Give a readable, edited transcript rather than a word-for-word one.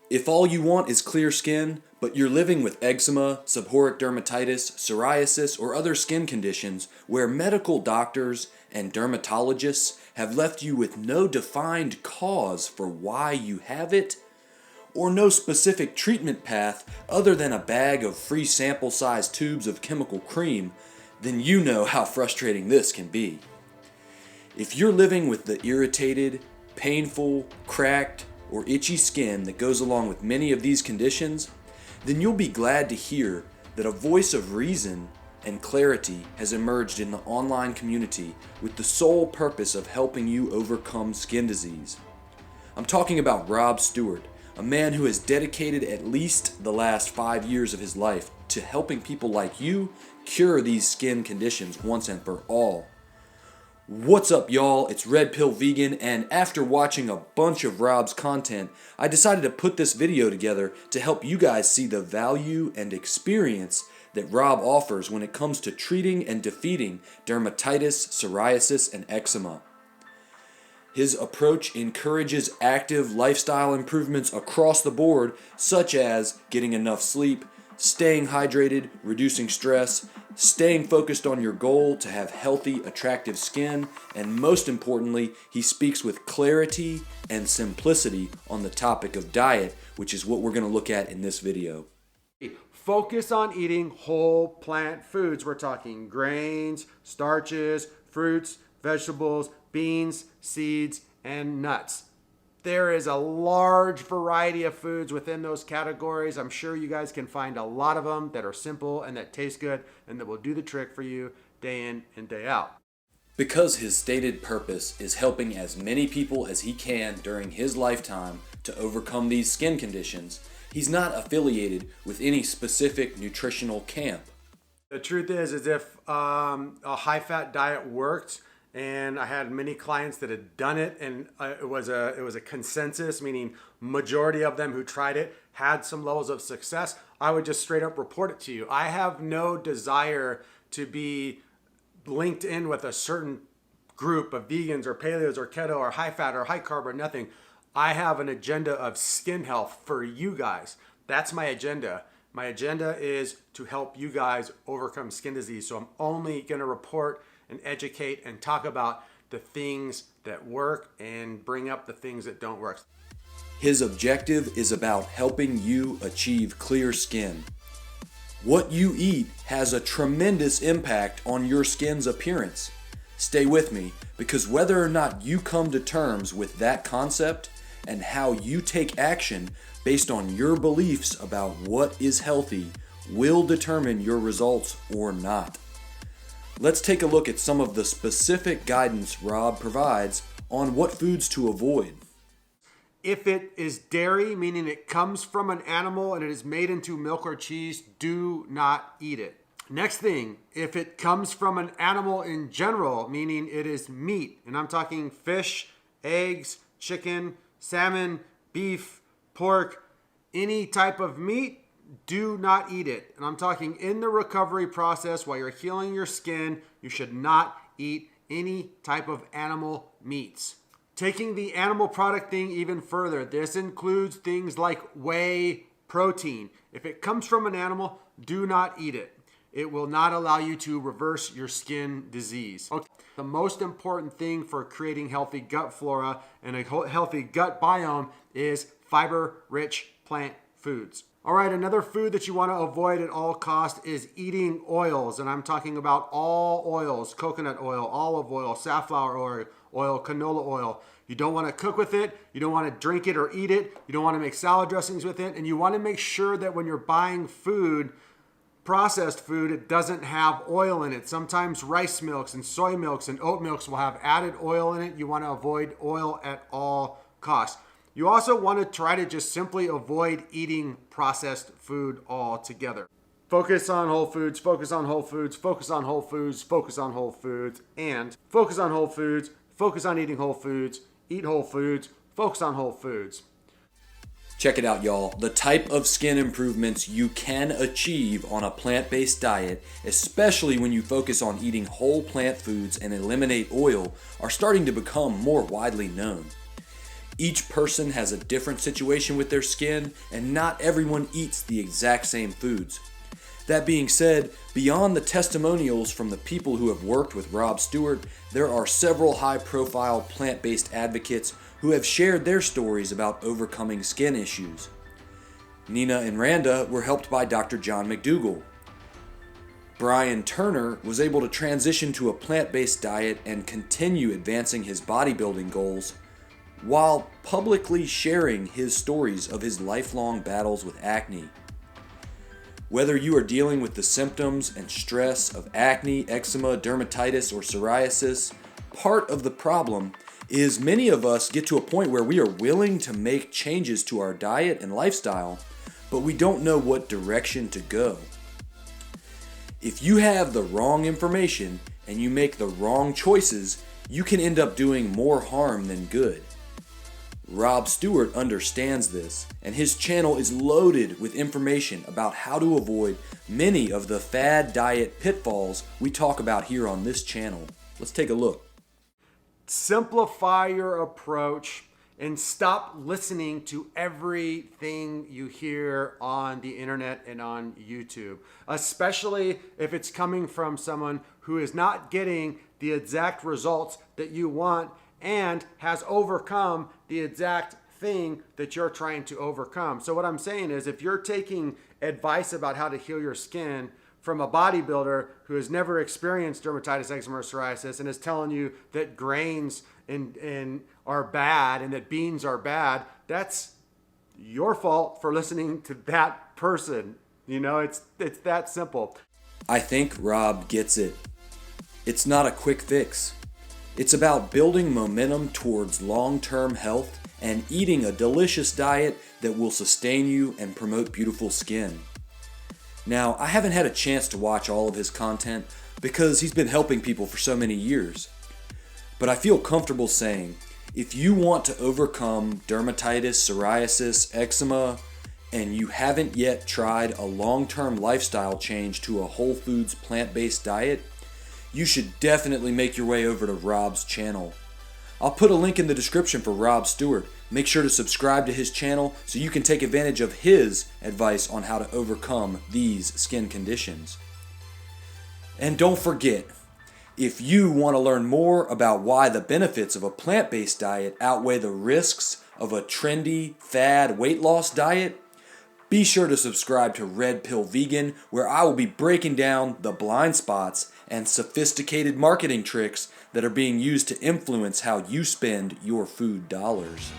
If all you want is clear skin, but you're living with eczema, seborrheic dermatitis, psoriasis, or other skin conditions where medical doctors and dermatologists have left you with no defined cause for why you have it, or no specific treatment path other than a bag of free sample-sized tubes of chemical cream, then you know how frustrating this can be. If you're living with the irritated, painful, cracked, or itchy skin that goes along with many of these conditions, then you'll be glad to hear that a voice of reason and clarity has emerged in the online community with the sole purpose of helping you overcome skin disease. I'm talking about Rob Stuart, a man who has dedicated at least the last 5 years of his life to helping people like you cure these skin conditions once and for all. What's up, y'all? It's Red Pill Vegan, and after watching a bunch of Rob's content, I decided to put this video together to help you guys see the value and experience that Rob offers when it comes to treating and defeating dermatitis, psoriasis, and eczema. His approach encourages active lifestyle improvements across the board, such as getting enough sleep, staying hydrated, reducing stress, staying focused on your goal to have healthy, attractive skin, and most importantly, he speaks with clarity and simplicity on the topic of diet, which is what we're going to look at in this video. Focus on eating whole plant foods. We're talking grains, starches, fruits, vegetables, beans, seeds, and nuts. There is a large variety of foods within those categories. I'm sure you guys can find a lot of them that are simple and that taste good and that will do the trick for you day in and day out. Because his stated purpose is helping as many people as he can during his lifetime to overcome these skin conditions, he's not affiliated with any specific nutritional camp. The truth is if a high-fat diet worked, and I had many clients that had done it, and it was a consensus, meaning majority of them who tried it had some levels of success, I would just straight up report it to you. I have no desire to be linked in with a certain group of vegans or paleos or keto or high fat or high carb or nothing. I have an agenda of skin health for you guys. That's my agenda. My agenda is to help you guys overcome skin disease. So I'm only going to report and educate and talk about the things that work and bring up the things that don't work. His objective is about helping you achieve clear skin. What you eat has a tremendous impact on your skin's appearance. Stay with me, because whether or not you come to terms with that concept and how you take action based on your beliefs about what is healthy will determine your results or not. Let's take a look at some of the specific guidance Rob provides on what foods to avoid. If it is dairy, meaning it comes from an animal and it is made into milk or cheese, do not eat it. Next thing, if it comes from an animal in general, meaning it is meat, and I'm talking fish, eggs, chicken, salmon, beef, pork, any type of meat, do not eat it. And I'm talking in the recovery process while you're healing your skin, you should not eat any type of animal meats. Taking the animal product thing even further, this includes things like whey protein. If it comes from an animal, do not eat it. It will not allow you to reverse your skin disease. Okay. The most important thing for creating healthy gut flora and a healthy gut biome is fiber-rich plant foods. All right, another food that you want to avoid at all costs is eating oils. And I'm talking about all oils: coconut oil, olive oil, safflower oil, canola oil. You don't want to cook with it. You don't want to drink it or eat it. You don't want to make salad dressings with it. And you want to make sure that when you're buying food, processed food, it doesn't have oil in it. Sometimes rice milks and soy milks and oat milks will have added oil in it. You want to avoid oil at all costs. You also want to try to just simply avoid eating processed food altogether. Focus on whole foods, focus on whole foods, focus on whole foods, focus on whole foods, and focus on whole foods, focus on eating whole foods, eat whole foods, focus on whole foods. Check it out, y'all. The type of skin improvements you can achieve on a plant-based diet, especially when you focus on eating whole plant foods and eliminate oil, are starting to become more widely known. Each person has a different situation with their skin, and not everyone eats the exact same foods. That being said, beyond the testimonials from the people who have worked with Rob Stuart, there are several high-profile plant-based advocates who have shared their stories about overcoming skin issues. Nina and Randa were helped by Dr. John McDougall. Brian Turner was able to transition to a plant-based diet and continue advancing his bodybuilding goals while publicly sharing his stories of his lifelong battles with acne. Whether you are dealing with the symptoms and stress of acne, eczema, dermatitis, or psoriasis, part of the problem is many of us get to a point where we are willing to make changes to our diet and lifestyle, but we don't know what direction to go. If you have the wrong information and you make the wrong choices, you can end up doing more harm than good. Rob Stuart understands this, and his channel is loaded with information about how to avoid many of the fad diet pitfalls we talk about here on this channel. Let's take a look. Simplify your approach and stop listening to everything you hear on the internet and on YouTube, especially if it's coming from someone who is not getting the exact results that you want and has overcome the exact thing that you're trying to overcome. So what I'm saying is, if you're taking advice about how to heal your skin from a bodybuilder who has never experienced dermatitis, eczema, or psoriasis and is telling you that grains and are bad and that beans are bad, that's your fault for listening to that person. You know, it's that simple. I think Rob gets it. It's not a quick fix. It's about building momentum towards long-term health and eating a delicious diet that will sustain you and promote beautiful skin. Now, I haven't had a chance to watch all of his content because he's been helping people for so many years. But I feel comfortable saying, if you want to overcome dermatitis, psoriasis, eczema, and you haven't yet tried a long-term lifestyle change to a whole foods plant-based diet, you should definitely make your way over to Rob's channel. I'll put a link in the description for Rob Stuart. Make sure to subscribe to his channel so you can take advantage of his advice on how to overcome these skin conditions. And don't forget, if you want to learn more about why the benefits of a plant-based diet outweigh the risks of a trendy, fad weight loss diet, be sure to subscribe to Red Pill Vegan, where I will be breaking down the blind spots and sophisticated marketing tricks that are being used to influence how you spend your food dollars.